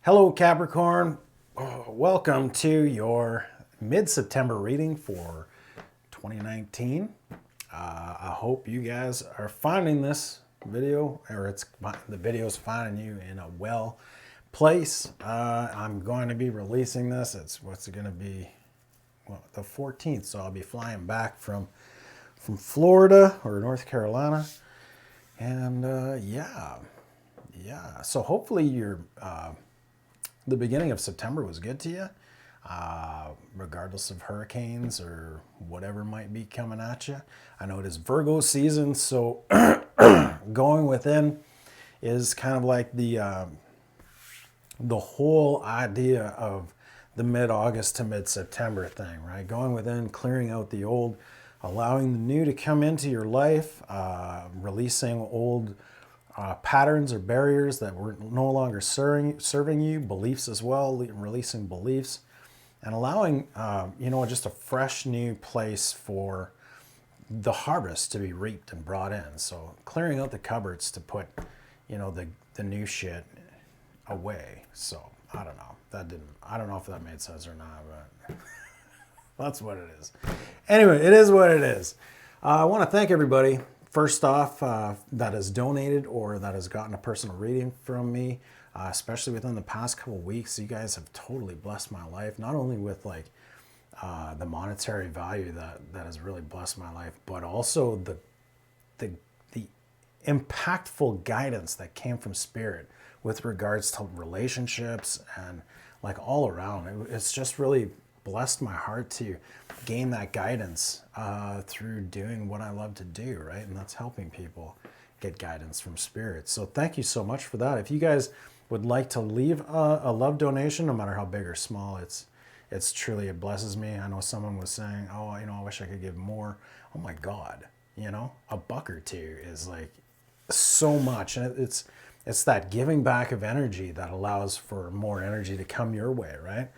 Hello, Capricorn. Welcome to your mid-September reading for 2019. I hope you guys are finding this video, or the video's finding you in a well place. I'm going to be releasing this. What's it going to be? Well, the 14th. So I'll be flying back from Florida or North Carolina, and yeah. So hopefully the beginning of September was good to you, regardless of hurricanes or whatever might be coming at you. I know it is Virgo season, so going within is kind of like the whole idea of the mid-August to mid-September thing, right? Going within, clearing out the old, allowing the new to come into your life, releasing old patterns or barriers that were no longer serving you, beliefs as well, releasing beliefs, and allowing, just a fresh new place for the harvest to be reaped and brought in. So clearing out the cupboards to put, the new shit away. So I don't know. I don't know if that made sense or not, but that's what it is. Anyway, it is what it is. I want to thank everybody. First off, that has donated or that has gotten a personal reading from me, especially within the past couple of weeks. You guys have totally blessed my life, not only with the monetary value that has really blessed my life, but also the impactful guidance that came from Spirit with regards to relationships and all around. It's just really blessed my heart to gain that guidance through doing what I love to do, right? And that's helping people get guidance from Spirit. So thank you so much for that. If you guys would like to leave a love donation, no matter how big or small, it's truly, it blesses me. I know someone was saying, I wish I could give more. Oh my God, a buck or two is so much. And it's that giving back of energy that allows for more energy to come your way, right?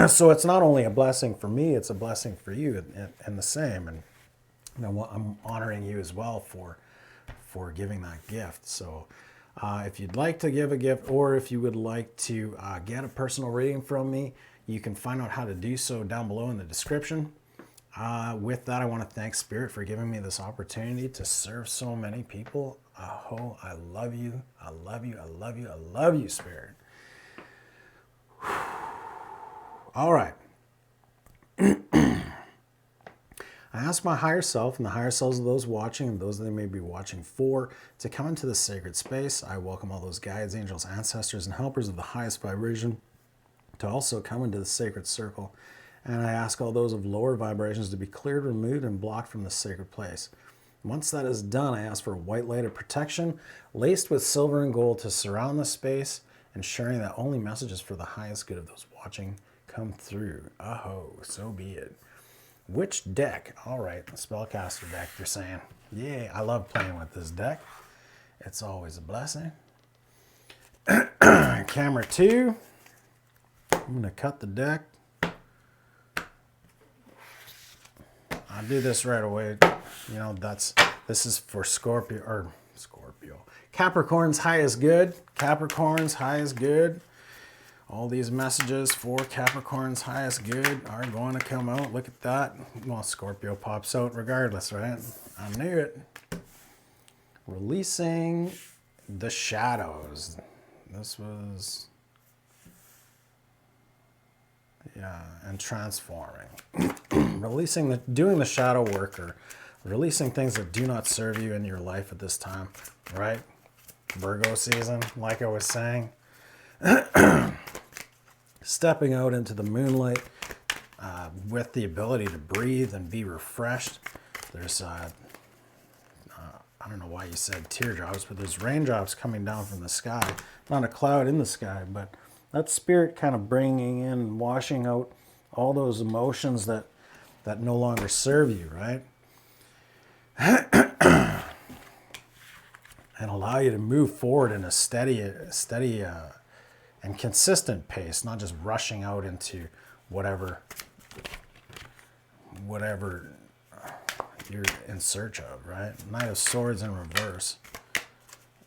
So it's not only a blessing for me, it's a blessing for you and the same. And I'm honoring you as well for giving that gift. So if you'd like to give a gift, or if you would like to get a personal reading from me, you can find out how to do so down below in the description. With that, I want to thank Spirit for giving me this opportunity to serve so many people. I love you. I love you. I love you. I love you, Spirit. All right. I ask my higher self and the higher selves of those watching and those they may be watching for to come into this sacred space. I welcome all those guides, angels, ancestors, and helpers of the highest vibration to also come into the sacred circle. And I ask all those of lower vibrations to be cleared, removed, and blocked from this sacred place. Once that is done, I ask for a white light of protection laced with silver and gold to surround the space, ensuring that only messages for the highest good of those watching come through. So be it. Which deck? All right, the spellcaster deck, you're saying. Yeah, I love playing with this deck. It's always a blessing. Camera 2. I'm going to cut the deck. I'll do this right away. This is for Scorpio. Capricorn's highest good. Capricorn's highest good. All these messages for Capricorn's highest good are going to come out. Look at that. Well, Scorpio pops out regardless, right? I knew it. Releasing the shadows. This was... yeah, and transforming. Doing the shadow work, or releasing things that do not serve you in your life at this time, right? Virgo season, like I was saying. Stepping out into the moonlight with the ability to breathe and be refreshed. There's, I don't know why you said teardrops, but there's raindrops coming down from the sky. Not a cloud in the sky, but that's Spirit kind of bringing in, washing out all those emotions that no longer serve you, right? And allow you to move forward in a steady and consistent pace, not just rushing out into whatever you're in search of, right? Knight of Swords in reverse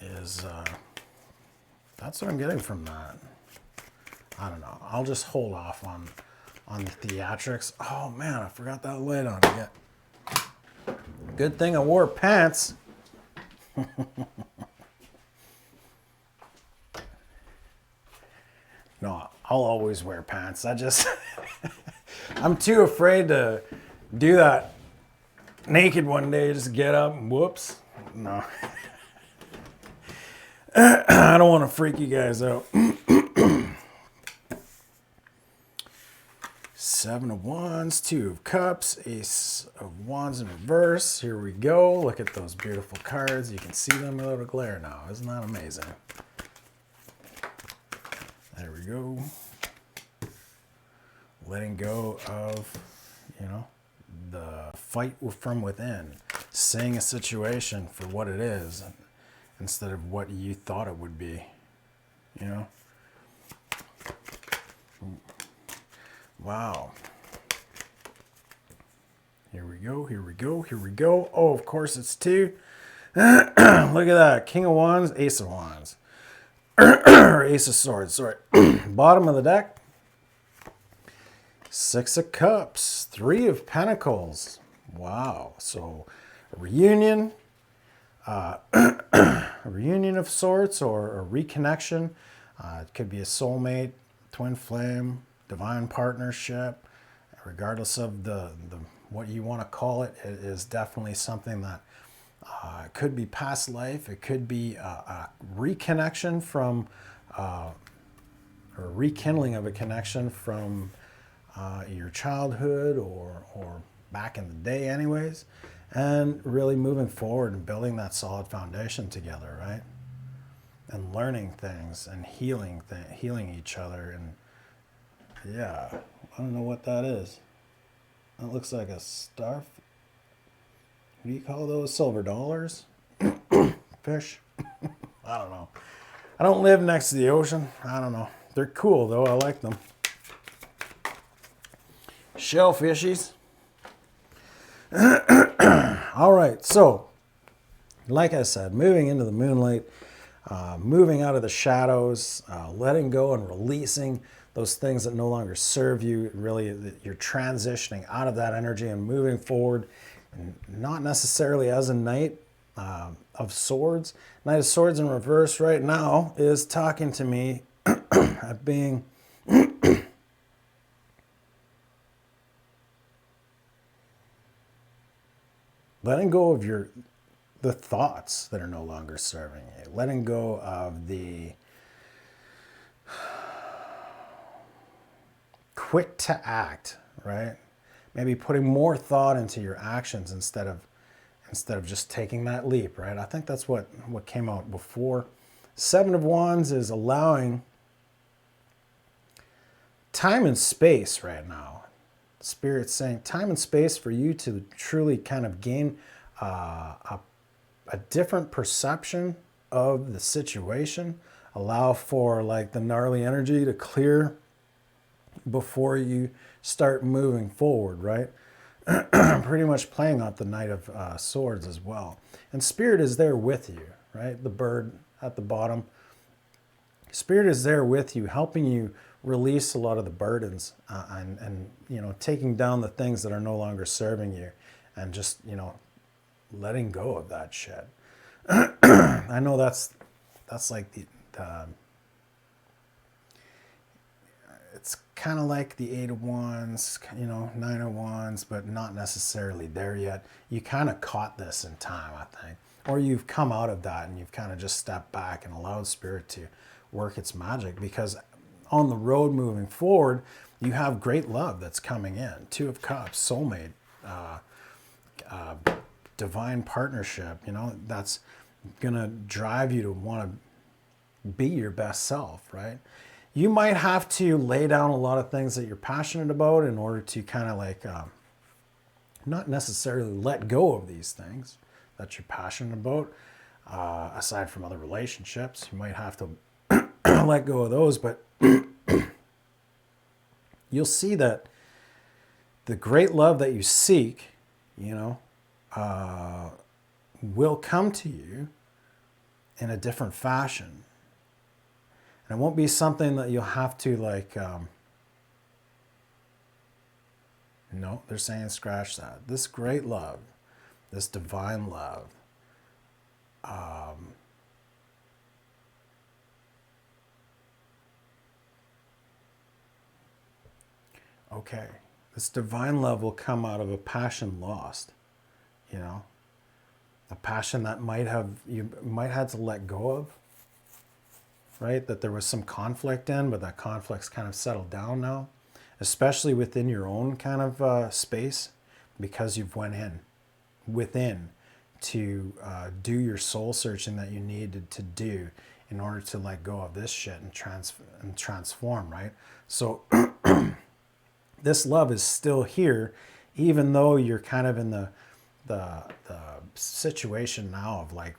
is, that's what I'm getting from that. I don't know. I'll just hold off on the theatrics. Oh man, I forgot that light on again. Good thing I wore pants. No, I'll always wear pants. I'm too afraid to do that naked one day. Just get up and whoops. No. I don't want to freak you guys out. Seven of Wands, Two of Cups, Ace of Wands in reverse. Here we go. Look at those beautiful cards. You can see them without a glare now. Isn't that amazing? There we go. Letting go of, the fight from within. Seeing a situation for what it is instead of what you thought it would be. Wow. Here we go, here we go, here we go. Oh, of course it's two. Look at that. King of Wands, Ace of Wands. Or Ace of Swords, sorry. Bottom of the deck. Six of Cups, Three of Pentacles. Wow. So a reunion. A reunion of sorts or a reconnection. It could be a soulmate, twin flame, divine partnership. Regardless of the what you want to call it, it is definitely something that could be past life. It could be a reconnection from, or rekindling of a connection from your childhood or back in the day anyways. And really moving forward and building that solid foundation together, right? And learning things and healing each other. And yeah, I don't know what that is. That looks like a star. What do you call those? Silver dollars? Fish? I don't know. I don't live next to the ocean. I don't know. They're cool though. I like them. Shellfishies. All right, so like I said, moving into the moonlight, moving out of the shadows, letting go and releasing those things that no longer serve you. Really, you're transitioning out of that energy and moving forward, and not necessarily as a Knight of Swords. Knight of Swords in reverse right now is talking to me at being letting go of the thoughts that are no longer serving you. Letting go of the quick to act, right? Maybe putting more thought into your actions instead of just taking that leap, right? I think that's what came out before. Seven of Wands is allowing time and space right now. Spirit's saying time and space for you to truly kind of gain a different perception of the situation. Allow for like the gnarly energy to clear before you start moving forward, right? Pretty much playing out the Knight of Swords as well. And Spirit is there with you, right? The bird at the bottom. Spirit is there with you, helping you release a lot of the burdens and taking down the things that are no longer serving you and just, letting go of that shit. I know that's like the it's kind of like the Eight of Wands, Nine of Wands, but not necessarily there yet. You kind of caught this in time, I think. Or you've come out of that and you've kind of just stepped back and allowed Spirit to work its magic, because on the road moving forward, you have great love that's coming in. Two of Cups, soulmate, divine partnership, that's going to drive you to want to be your best self, right? You might have to lay down a lot of things that you're passionate about in order to kind of like, not necessarily let go of these things that you're passionate about. Aside from other relationships, you might have to let go of those, but you'll see that the great love that you seek, will come to you in a different fashion. And it won't be something that you'll have to like, no, they're saying scratch that. This great love, this divine love, okay, this divine love will come out of a passion lost, you know, a passion that you might have to let go of, right? That there was some conflict in, but that conflict's kind of settled down now, especially within your own kind of space, because you've went in within to do your soul searching that you needed to do in order to let go of this shit and transform, right? So this love is still here, even though you're kind of in the situation now of like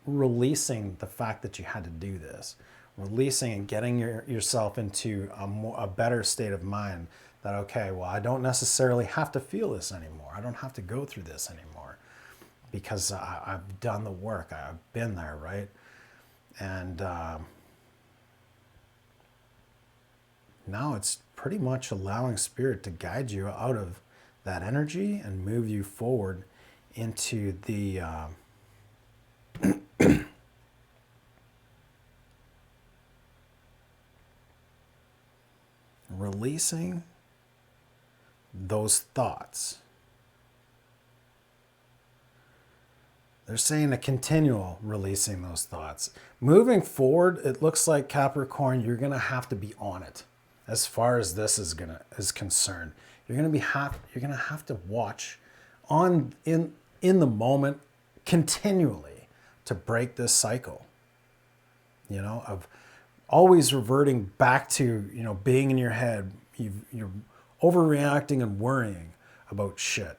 releasing the fact that you had to do this, releasing and getting yourself into a better state of mind that, okay, well, I don't necessarily have to feel this anymore. I don't have to go through this anymore because I've done the work. I've been there, right? And now it's pretty much allowing spirit to guide you out of that energy and move you forward into the releasing those thoughts. They're saying a continual releasing those thoughts. Moving forward, it looks like, Capricorn, you're going to have to be on it as far as this is concerned. You're going to have to watch in the moment continually to break this cycle, you know, of always reverting back to, you know, being in your head. You're overreacting and worrying about shit.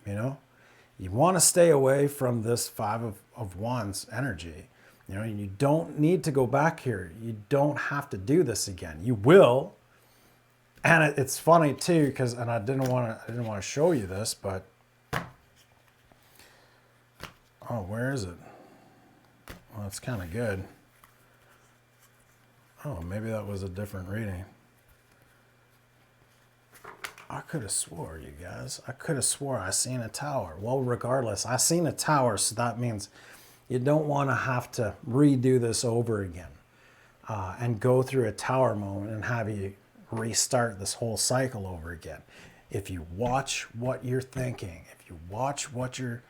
You know, you want to stay away from this Five of Wands energy. You know, you don't need to go back here. You don't have to do this again. You will. And it's funny too, because, and I didn't want to show you this, but oh, where is it? Well, it's kind of good. Oh, maybe that was a different reading. I could have swore, you guys. I could have swore I seen a tower. Well, regardless, I seen a tower, so that means you don't want to have to redo this over again and go through a tower moment and have you restart this whole cycle over again. If you watch what you're thinking, if you watch what you're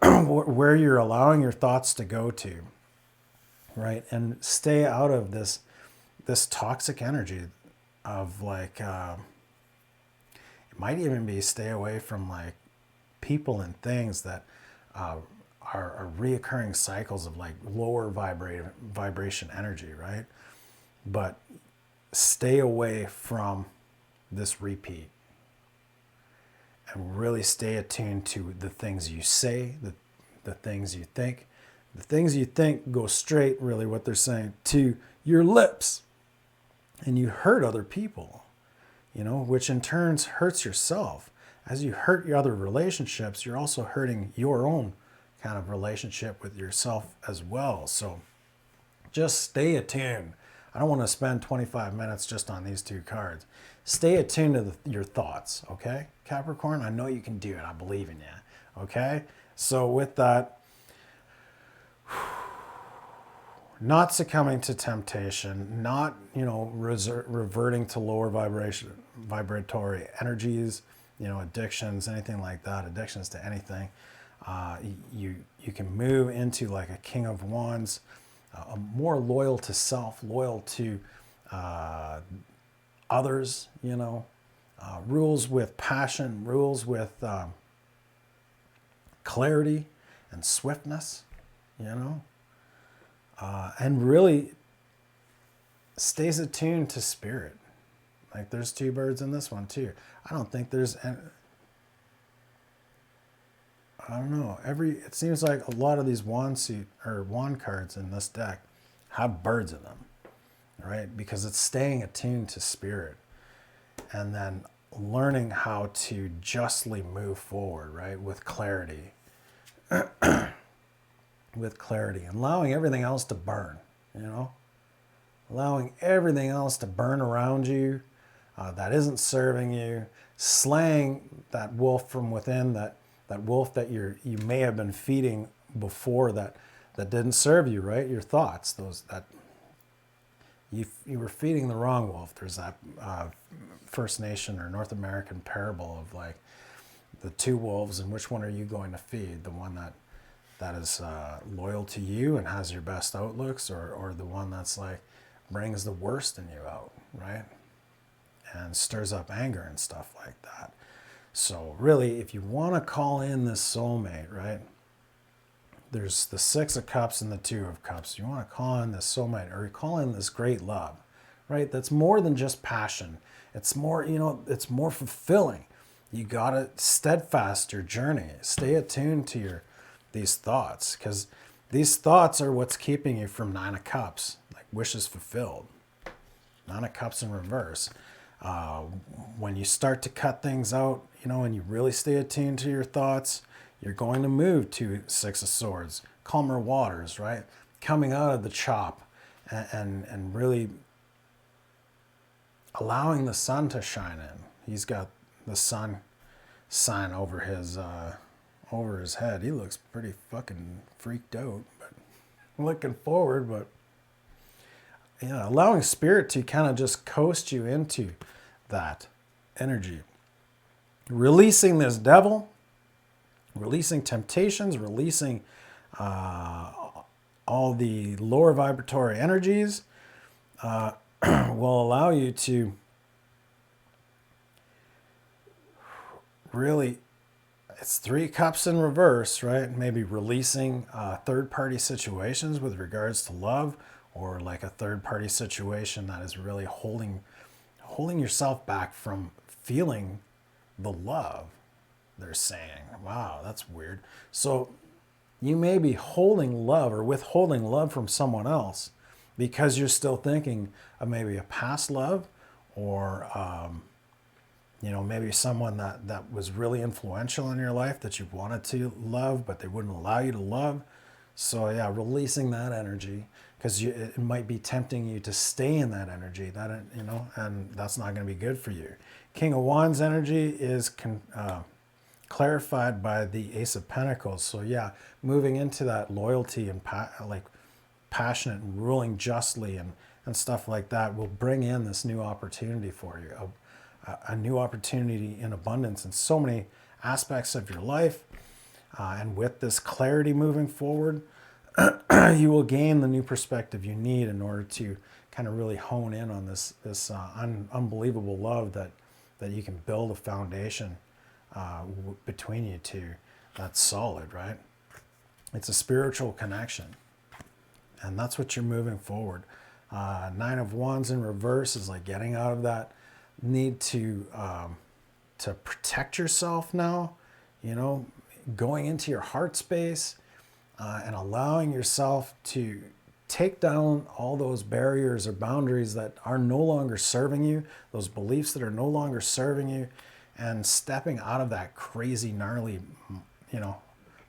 where you're allowing your thoughts to go to, right, and stay out of this toxic energy of like it might even be stay away from like people and things that are reoccurring cycles of like lower vibration energy, right? But stay away from this repeat and really stay attuned to the things you say, the things you think. The things you think go straight, really what they're saying, to your lips. And you hurt other people, you know, which in turn hurts yourself. As you hurt your other relationships, you're also hurting your own kind of relationship with yourself as well. So just stay attuned. I don't want to spend 25 minutes just on these two cards. Stay attuned to your thoughts, okay? Capricorn, I know you can do it. I believe in you, okay? So with that, not succumbing to temptation, not, you know, reverting to lower vibratory energies, you know, addictions, anything like that, addictions to anything. You can move into like a King of Wands, more loyal to self, loyal to others, you know, rules with passion, rules with clarity and swiftness, you know, and really stays attuned to spirit. Like there's two birds in this one too. I don't think there's any, I don't know. It seems like a lot of these wand cards in this deck have birds in them, right? Because it's staying attuned to spirit and then learning how to justly move forward, right? With clarity. with clarity, allowing everything else to burn, allowing everything else to burn around you that isn't serving you, slaying that wolf from within, that wolf that you may have been feeding before that didn't serve you, right? Your thoughts, those that you were feeding the wrong wolf. There's that First Nation or North American parable of like the two wolves, and which one are you going to feed? The one that is loyal to you and has your best outlooks, or the one that's like brings the worst in you out, right? And stirs up anger and stuff like that. So really, if you want to call in this soulmate, right? There's the Six of Cups and the Two of Cups. You want to call in this soulmate, or you call in this great love, right? That's more than just passion. It's more, it's more fulfilling. You got to steadfast your journey. Stay attuned to these thoughts, because these thoughts are what's keeping you from Nine of Cups, like wishes fulfilled. Nine of Cups in reverse. When you start to cut things out, and you really stay attuned to your thoughts, you're going to move to Six of Swords, calmer waters, right? Coming out of the chop and really allowing the sun to shine in. He's got the sun sign over his head. He looks pretty fucking freaked out, but looking forward, but allowing spirit to kind of just coast you into that energy. Releasing this devil, releasing temptations, releasing all the lower vibratory energies will allow you to really, it's Three Cups in reverse, right? Maybe releasing third-party situations with regards to love, or like a third-party situation that is really holding yourself back from feeling the love. They're saying, wow, that's weird. So you may be holding love or withholding love from someone else because you're still thinking of maybe a past love, or maybe someone that was really influential in your life that you wanted to love, but they wouldn't allow you to love. So yeah, releasing that energy, because it might be tempting you to stay in that energy, and that's not going to be good for you. King of Wands energy is clarified by the Ace of Pentacles. So yeah, moving into that loyalty and passionate and ruling justly and stuff like that will bring in this new opportunity for you, a new opportunity in abundance in so many aspects of your life. And with this clarity moving forward, you will gain the new perspective you need in order to kind of really hone in on this unbelievable love that you can build a foundation between you two that's solid, right? It's a spiritual connection, and that's what you're moving forward. Nine of Wands in reverse is like getting out of that need to protect yourself now, going into your heart space and allowing yourself to take down all those barriers or boundaries that are no longer serving you, those beliefs that are no longer serving you, and stepping out of that crazy, gnarly,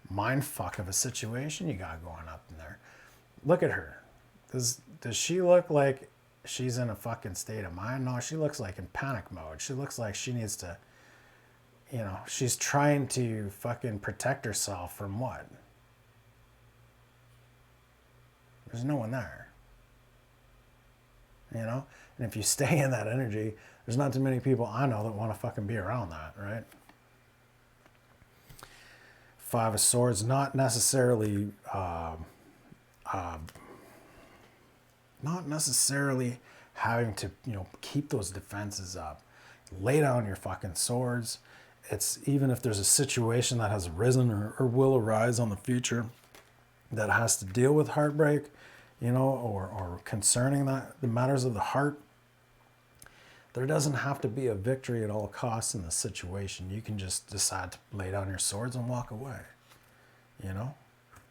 mind fuck of a situation you got going up in there. Look at her. Does she look like she's in a fucking state of mind? No, she looks like in panic mode. She looks like she needs to, she's trying to fucking protect herself from what? There's no one there. And if you stay in that energy, there's not too many people I know that want to fucking be around that, right? Five of Swords, not necessarily having to, keep those defenses up. Lay down your fucking swords. It's even if there's a situation that has arisen or will arise on the future that has to deal with heartbreak, or concerning the matters of the heart, there doesn't have to be a victory at all costs in the situation. You can just decide to lay down your swords and walk away.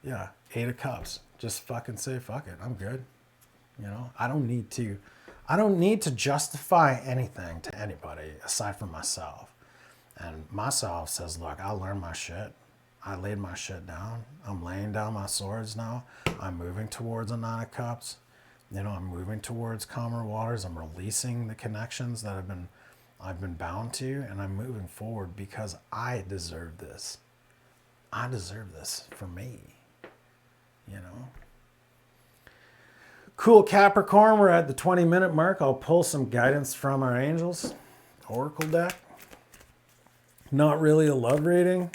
Yeah, Eight of Cups. Just fucking say, fuck it, I'm good. I don't need to justify anything to anybody aside from myself. And myself says, look, I'll learn my shit. I laid my shit down. I'm laying down my swords now. I'm moving towards a Nine of Cups. You know, I'm moving towards calmer waters. I'm releasing the connections that I've been bound to, and I'm moving forward because I deserve this. I deserve this for me. You know. Cool, Capricorn. We're at the 20-minute mark. I'll pull some guidance from our angels. Oracle deck. Not really a love reading,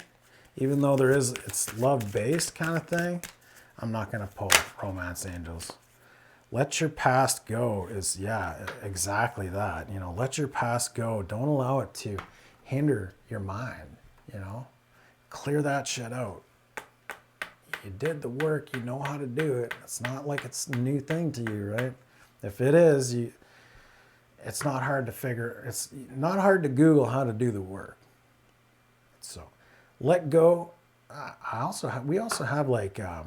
even though it's love-based kind of thing. I'm not going to pull romance angels. Let your past go is, yeah, exactly that. You know, let your past go. Don't allow it to hinder your mind, you know. Clear that shit out. You did the work, you know how to do it. It's not like it's a new thing to you, right? If it is, it's not hard to figure, it's not hard to Google how to do the work. So let go. We also have like, I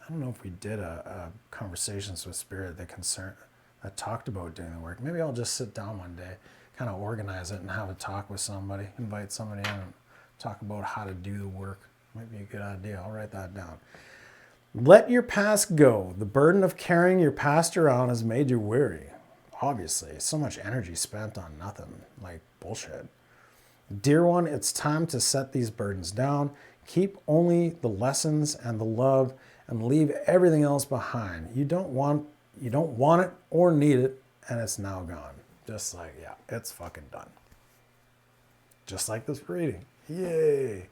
don't know if we did a conversations with spirit that talked about doing the work. Maybe I'll just sit down one day, kind of organize it and have a talk with somebody, invite somebody in and talk about how to do the work. Might be a good idea. I'll write that down. Let your past go. The burden of carrying your past around has made you weary. Obviously, so much energy spent on nothing, like bullshit. Dear one, it's time to set these burdens down. Keep only the lessons and the love and leave everything else behind. You don't want it or need it, and it's now gone. Just like, yeah, it's fucking done. Just like this reading. Yay.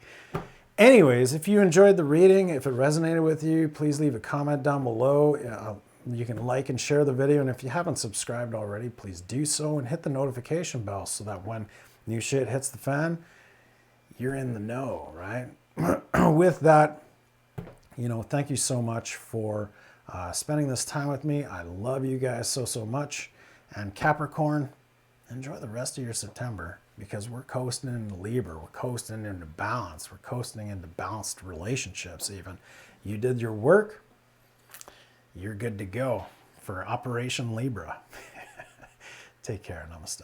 Anyways, if you enjoyed the reading, if it resonated with you, please leave a comment down below. You can like and share the video, and if you haven't subscribed already, please do so and hit the notification bell so that when new shit hits the fan, you're in the know, right? With that, you know, thank you so much for spending this time with me. I love you guys so, so much. And Capricorn, enjoy the rest of your September, because we're coasting into Libra, we're coasting into balance, we're coasting into balanced relationships even. You did your work, you're good to go for Operation Libra. Take care, namaste.